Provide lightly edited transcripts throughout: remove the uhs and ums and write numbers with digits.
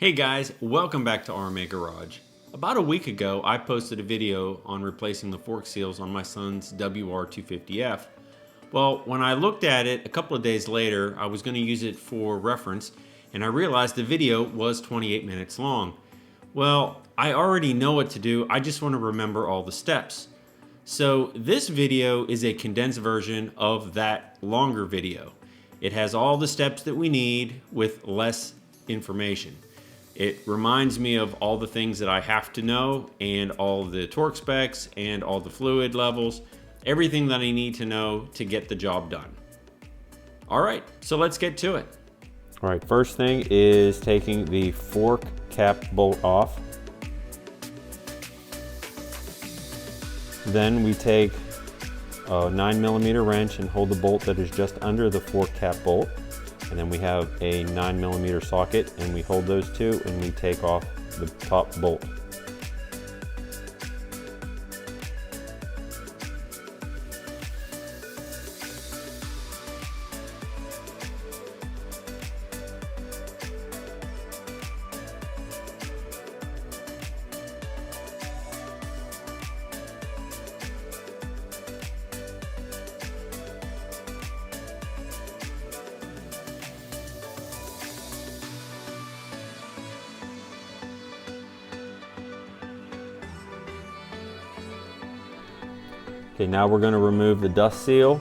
Hey guys, welcome back to RMA Garage. About a week ago, I posted a video on replacing the fork seals on my son's WR250F. Well, when I looked at it a couple of days later, I was going to use it for reference, and I realized the video was 28 minutes long. Well, I already know what to do, I just want to remember all the steps. So this video is a condensed version of that longer video. It has all the steps that we need with less information. It reminds me of all the things that I have to know and all the torque specs and all the fluid levels, everything that I need to know to get the job done. All right, so let's get to it. All right, first thing is taking the fork cap bolt off. Then we take a 9mm wrench and hold the bolt that is just under the fork cap bolt. And then we have a 9mm socket, and we hold those two and we take off the top bolt. Okay, now we're going to remove the dust seal,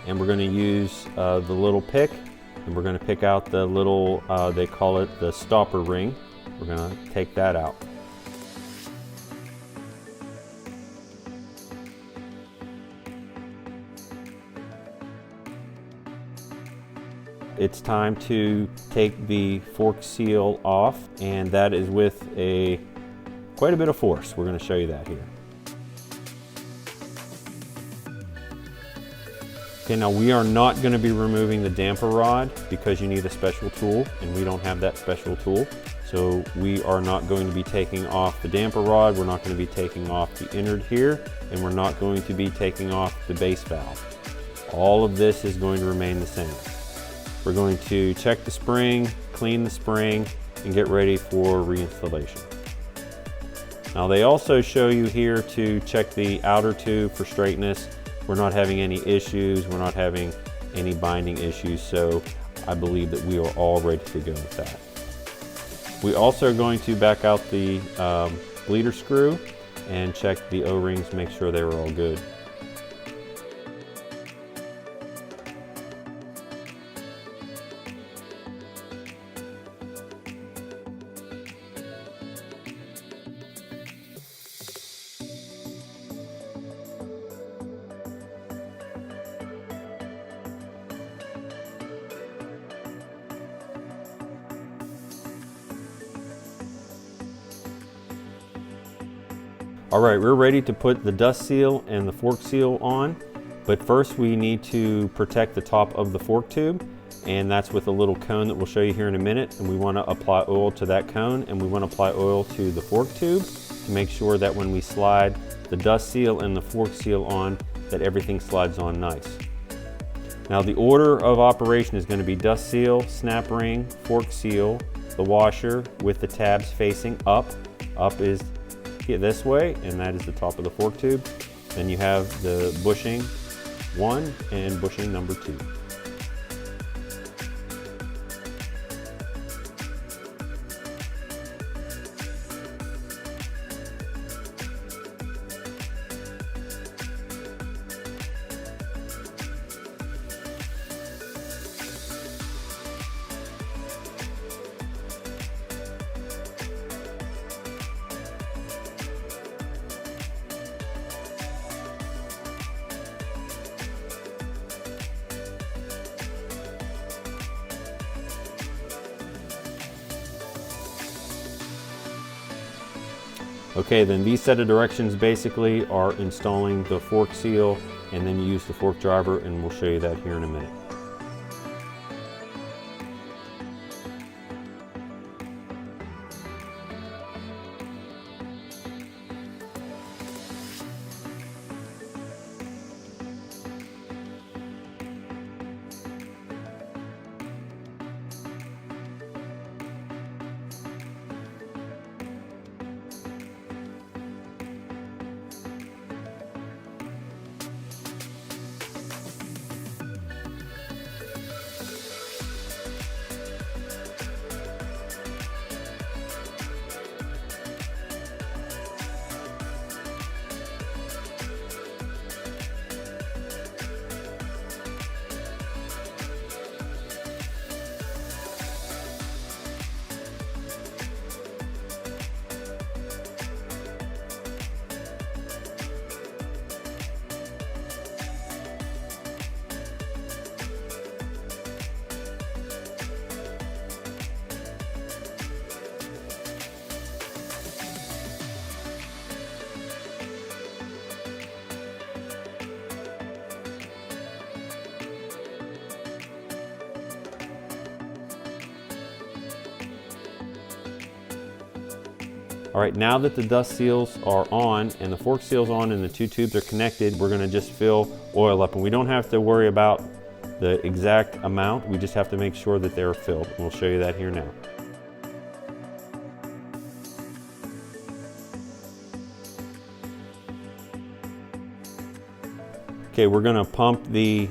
and we're going to use the little pick, and we're going to pick out the little, they call it the stopper ring. We're going to take that out. It's time to take the fork seal off, and that is with quite a bit of force. We're going to show you that here. Okay, now we are not going to be removing the damper rod because you need a special tool, and we don't have that special tool. So we are not going to be taking off the damper rod, we're not going to be taking off the innard here, and we're not going to be taking off the base valve. All of this is going to remain the same. We're going to check the spring, clean the spring, and get ready for reinstallation. Now they also show you here to check the outer tube for straightness. We're not having any issues, we're not having any binding issues, so I believe that we are all ready to go with that. We also are going to back out the bleeder screw and check the O-rings, make sure they were all good. All right, we're ready to put the dust seal and the fork seal on, but first we need to protect the top of the fork tube, and that's with a little cone that we'll show you here in a minute. And we want to apply oil to that cone, and we want to apply oil to the fork tube to make sure that when we slide the dust seal and the fork seal on, that everything slides on nice. Now the order of operation is going to be dust seal, snap ring, fork seal, the washer with the tabs facing up. Up is this way, and that is the top of the fork tube. Then you have the bushing 1 and bushing number 2. Okay, then these set of directions basically are installing the fork seal, and then you use the fork driver, and we'll show you that here in a minute. All right, now that the dust seals are on and the fork seal's on and the two tubes are connected, we're gonna just fill oil up. And we don't have to worry about the exact amount, we just have to make sure that they're filled. We'll show you that here now. Okay, we're gonna pump the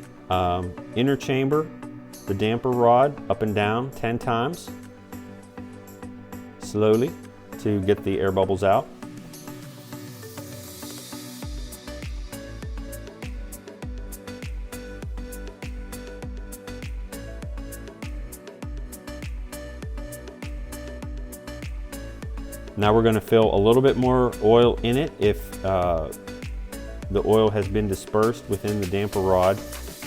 inner chamber, the damper rod, up and down 10 times, slowly, to get the air bubbles out. Now we're going to fill a little bit more oil in it. If the oil has been dispersed within the damper rod,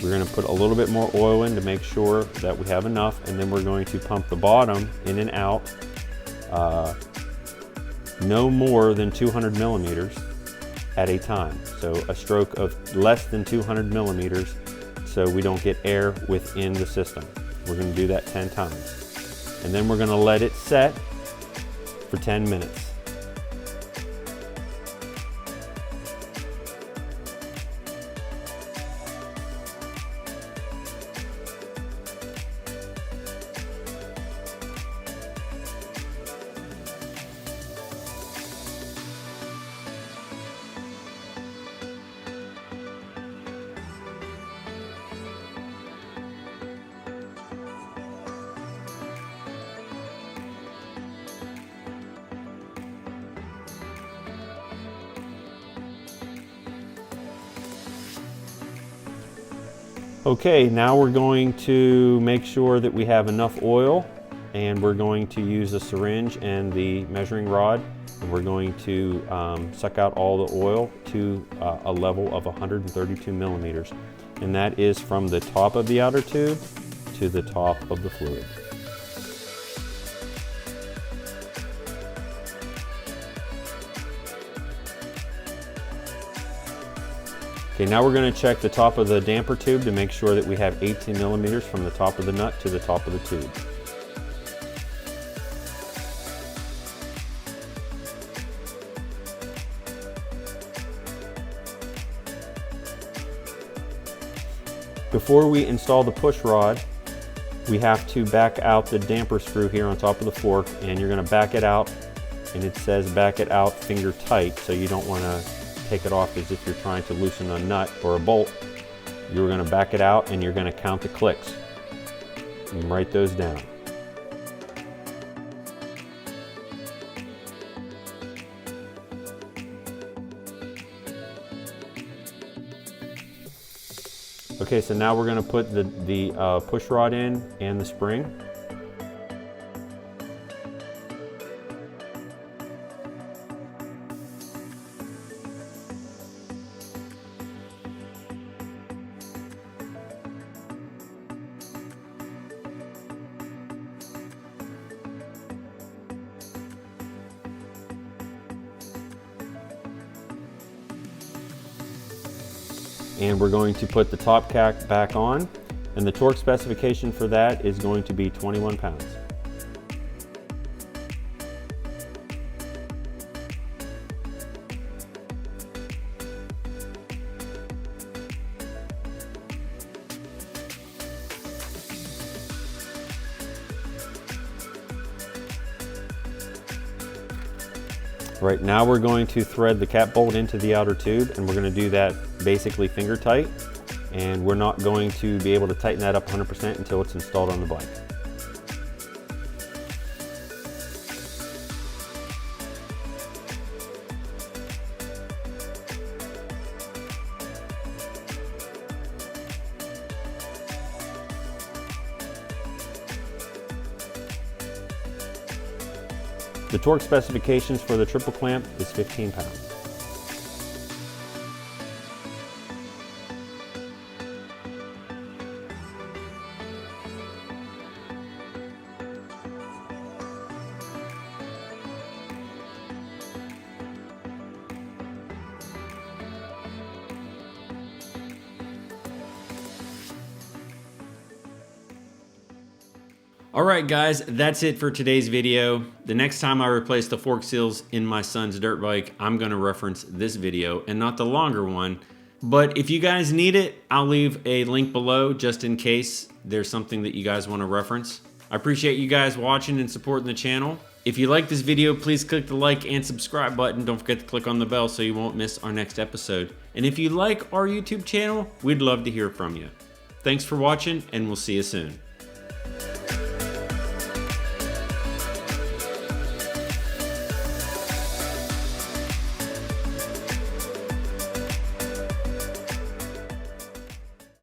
we're going to put a little bit more oil in to make sure that we have enough, and then we're going to pump the bottom in and out no more than 200 millimeters at a time. So a stroke of less than 200 millimeters so we don't get air within the system. We're going to do that 10 times. And then we're going to let it set for 10 minutes. Okay, now we're going to make sure that we have enough oil, and we're going to use a syringe and the measuring rod, and we're going to suck out all the oil to a level of 132 millimeters. And that is from the top of the outer tube to the top of the fluid. Okay, now we're going to check the top of the damper tube to make sure that we have 18 millimeters from the top of the nut to the top of the tube. Before we install the push rod, we have to back out the damper screw here on top of the fork, and you're going to back it out, and it says back it out finger tight, so you don't want to take it off as if you're trying to loosen a nut or a bolt. You're going to back it out and you're going to count the clicks and write those down. Okay, so now we're going to put the push rod in and the spring. And we're going to put the top cap back on, and the torque specification for that is going to be 21 pounds. Right now we're going to thread the cap bolt into the outer tube, and we're going to do that basically finger tight, and we're not going to be able to tighten that up 100% until it's installed on the bike. The torque specifications for the triple clamp is 15 pounds. Alright guys, that's it for today's video. The next time I replace the fork seals in my son's dirt bike, I'm going to reference this video and not the longer one. But if you guys need it, I'll leave a link below just in case there's something that you guys want to reference. I appreciate you guys watching and supporting the channel. If you like this video, please click the like and subscribe button. Don't forget to click on the bell so you won't miss our next episode. And if you like our YouTube channel, we'd love to hear from you. Thanks for watching, and we'll see you soon.